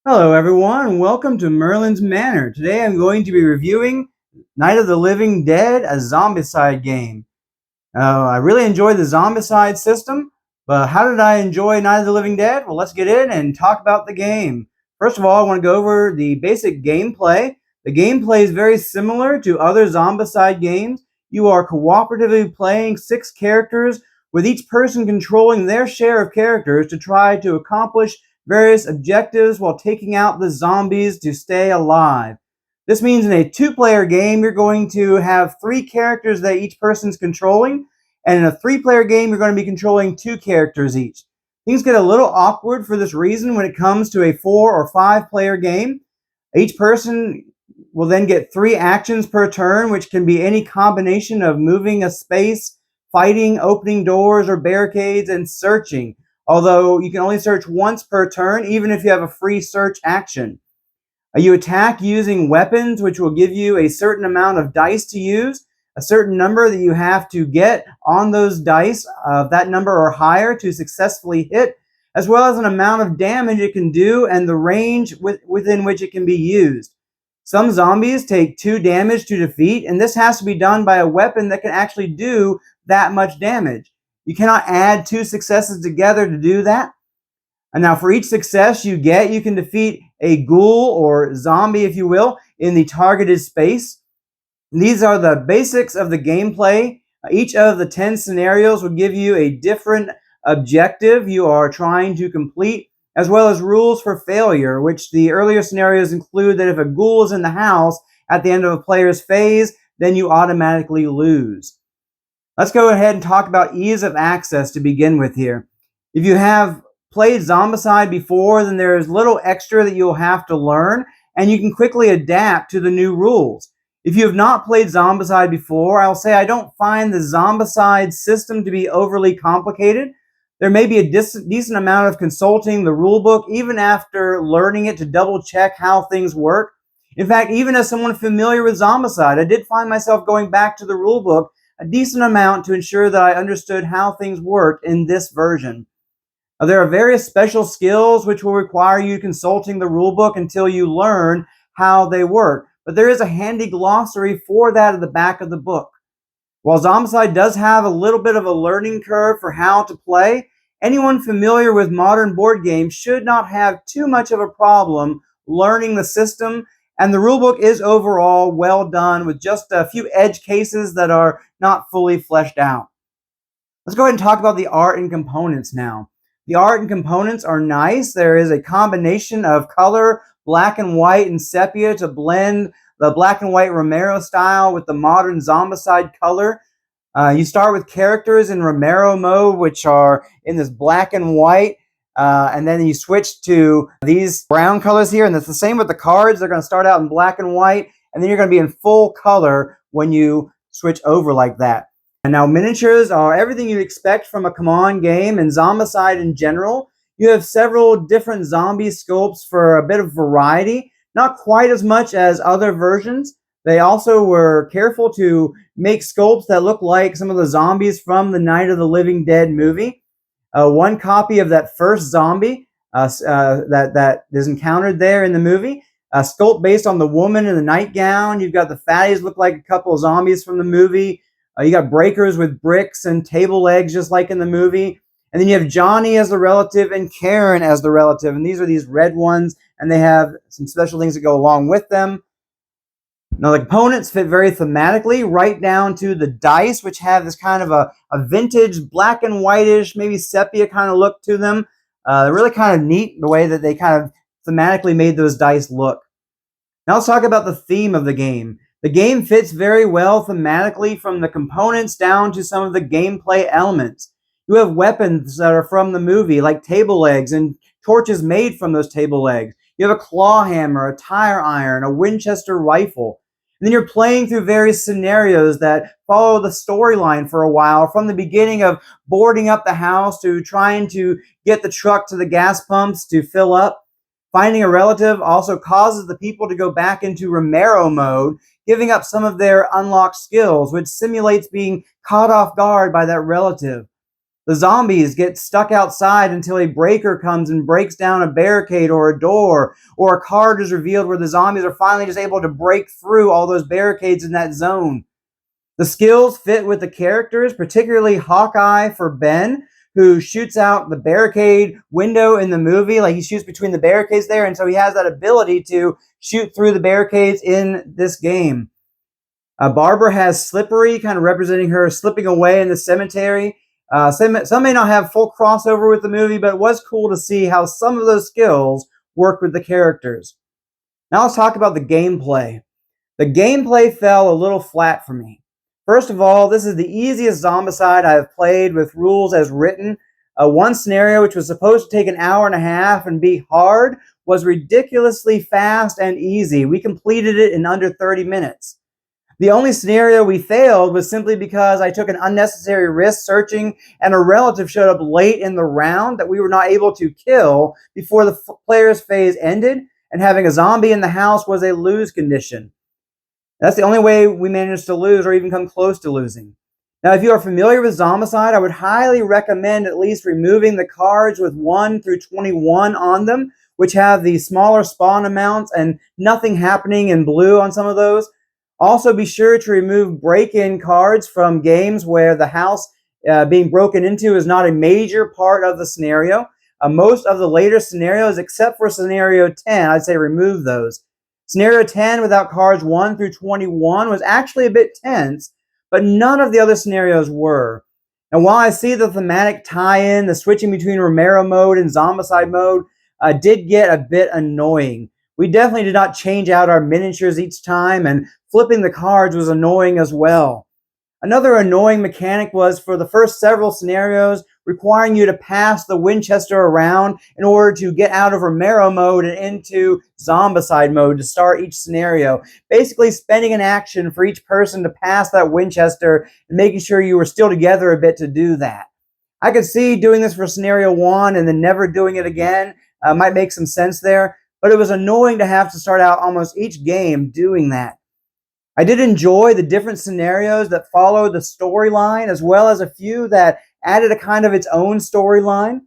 Hello everyone, welcome to Merlin's Manor. Today I'm going to be reviewing Night of the Living Dead, a Zombicide game. I really enjoyed the Zombicide system, but how did I enjoy Night of the Living Dead? Well, let's get in and talk about the game. First of all, I want to go over the basic gameplay. The gameplay is very similar to other Zombicide games. You are cooperatively playing 6 characters, with each person controlling their share of characters to try to accomplish various objectives while taking out the zombies to stay alive. This means in a 2-player game, you're going to have 3 characters that each person's controlling, and in a 3-player game, you're going to be controlling 2 characters each. Things get a little awkward for this reason when it comes to a 4 or 5-player game. Each person will then get 3 actions per turn, which can be any combination of moving a space, fighting, opening doors or barricades, and searching. Although you can only search once per turn, even if you have a free search action. You attack using weapons, which will give you a certain amount of dice to use, a certain number that you have to get on those dice of that number or higher to successfully hit, as well as an amount of damage it can do and the range within which it can be used. Some zombies take 2 damage to defeat, and this has to be done by a weapon that can actually do that much damage. You cannot add 2 successes together to do that. And now for each success you get, you can defeat a ghoul or zombie, if you will, in the targeted space. These are the basics of the gameplay. Each of the 10 scenarios will give you a different objective you are trying to complete, as well as rules for failure, which the earlier scenarios include that if a ghoul is in the house at the end of a player's phase, then you automatically lose. Let's go ahead and talk about ease of access to begin with here. If you have played Zombicide before, then there's little extra that you'll have to learn, and you can quickly adapt to the new rules. If you have not played Zombicide before, I'll say I don't find the Zombicide system to be overly complicated. There may be a decent amount of consulting the rulebook, even after learning it, to double check how things work. In fact, even as someone familiar with Zombicide, I did find myself going back to the rulebook a decent amount to ensure that I understood how things worked in this version. There are various special skills which will require you consulting the rulebook until you learn how they work, but there is a handy glossary for that at the back of the book. While Zombicide does have a little bit of a learning curve for how to play, anyone familiar with modern board games should not have too much of a problem learning the system, and the rulebook is overall well done with just a few edge cases that are not fully fleshed out. Let's go ahead and talk about the art and components now. The art and components are nice. There is a combination of color, black and white, and sepia to blend the black and white Romero style with the modern Zombicide color. You start with characters in Romero mode, which are in this black and white, and then you switch to these brown colors here, and it's the same with the cards. They're going to start out in black and white, and then you're going to be in full color when you switch over like that. And now miniatures are everything you'd expect from a Command game, and Zombicide in general. You have several different zombie sculpts for a bit of variety, not quite as much as other versions. They also were careful to make sculpts that look like some of the zombies from the Night of the Living Dead movie. One copy of that first zombie that is encountered there in the movie, a sculpt based on the woman in the nightgown. You've got the fatties look like a couple of zombies from the movie. You got breakers with bricks and table legs just like in the movie. And then you have Johnny as the relative and Karen as the relative. And these are these red ones, and they have some special things that go along with them. Now the components fit very thematically, right down to the dice, which have this kind of a vintage black and whitish, maybe sepia kind of look to them. They're really kind of neat the way that they kind of thematically made those dice look. Now let's talk about the theme of the game. The game fits very well thematically, from the components down to some of the gameplay elements. You have weapons that are from the movie, like table legs and torches made from those table legs. You have a claw hammer, a tire iron, a Winchester rifle. And then you're playing through various scenarios that follow the storyline for a while, from the beginning of boarding up the house to trying to get the truck to the gas pumps to fill up. Finding a relative also causes the people to go back into Romero mode, giving up some of their unlocked skills, which simulates being caught off guard by that relative. The zombies get stuck outside until a breaker comes and breaks down a barricade or a door, or a card is revealed where the zombies are finally just able to break through all those barricades in that zone. The skills fit with the characters, particularly Hawkeye for Ben, who shoots out the barricade window in the movie. Like, he shoots between the barricades there, and so he has that ability to shoot through the barricades in this game. Barbara has Slippery, kind of representing her slipping away in the cemetery. Some may not have full crossover with the movie, but it was cool to see how some of those skills work with the characters. Now let's talk about the gameplay. The gameplay fell a little flat for me. First of all, this is the easiest Zombicide I have played with rules as written. One scenario, which was supposed to take an hour and a half and be hard, was ridiculously fast and easy. We completed it in under 30 minutes. The only scenario we failed was simply because I took an unnecessary risk searching and a relative showed up late in the round that we were not able to kill before the player's phase ended, and having a zombie in the house was a lose condition. That's the only way we managed to lose or even come close to losing. Now, if you are familiar with Zombicide, I would highly recommend at least removing the cards with 1 through 21 on them, which have the smaller spawn amounts and nothing happening in blue on some of those. Also, be sure to remove break-in cards from games where the house being broken into is not a major part of the scenario. Most of the later scenarios, except for scenario 10, I'd say remove those. Scenario 10 without cards 1 through 21 was actually a bit tense, but none of the other scenarios were. And while I see the thematic tie-in, the switching between Romero mode and Zombicide mode did get a bit annoying. We definitely did not change out our miniatures each time, and flipping the cards was annoying as well. Another annoying mechanic was, for the first several scenarios, requiring you to pass the Winchester around in order to get out of Romero mode and into Zombicide mode to start each scenario. Basically spending an action for each person to pass that Winchester and making sure you were still together a bit to do that. I could see doing this for scenario 1 and then never doing it again. Might make some sense there, but it was annoying to have to start out almost each game doing that. I did enjoy the different scenarios that followed the storyline, as well as a few that added a kind of its own storyline.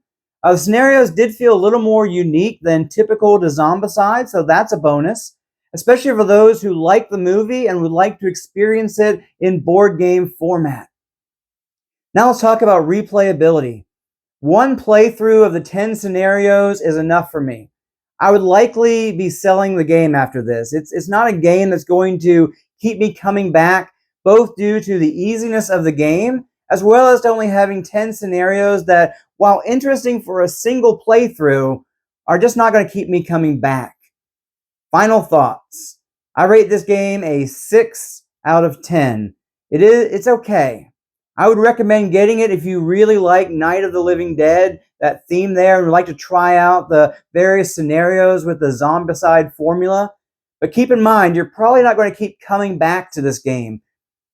The scenarios did feel a little more unique than typical to Zombicide, so that's a bonus, especially for those who like the movie and would like to experience it in board game format. Now let's talk about replayability. One playthrough of the 10 scenarios is enough for me. I would likely be selling the game after this. It's not a game that's going to keep me coming back, both due to the easiness of the game, as well as to only having 10 scenarios that, while interesting for a single playthrough, are just not going to keep me coming back. Final thoughts. I rate this game a 6 out of 10. It's okay. I would recommend getting it if you really like Night of the Living Dead, that theme there, and would like to try out the various scenarios with the Zombicide formula. But keep in mind, you're probably not going to keep coming back to this game.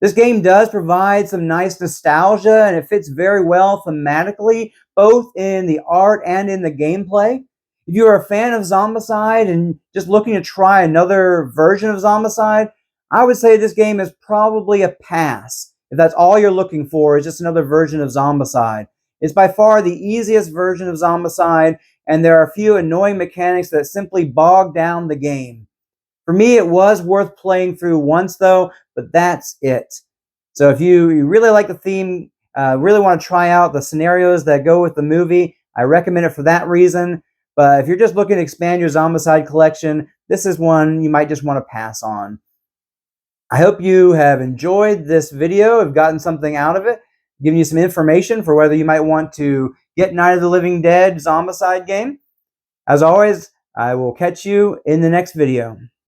This game does provide some nice nostalgia, and it fits very well thematically, both in the art and in the gameplay. If you are a fan of Zombicide and just looking to try another version of Zombicide, I would say this game is probably a pass. If that's all you're looking for, is just another version of Zombicide. It's by far the easiest version of Zombicide, and there are a few annoying mechanics that simply bog down the game. For me, it was worth playing through once, though, but that's it. So if you really like the theme, really want to try out the scenarios that go with the movie, I recommend it for that reason. But if you're just looking to expand your Zombicide collection, this is one you might just want to pass on. I hope you have enjoyed this video, have gotten something out of it, giving you some information for whether you might want to get Night of the Living Dead Zombicide game. As always, I will catch you in the next video.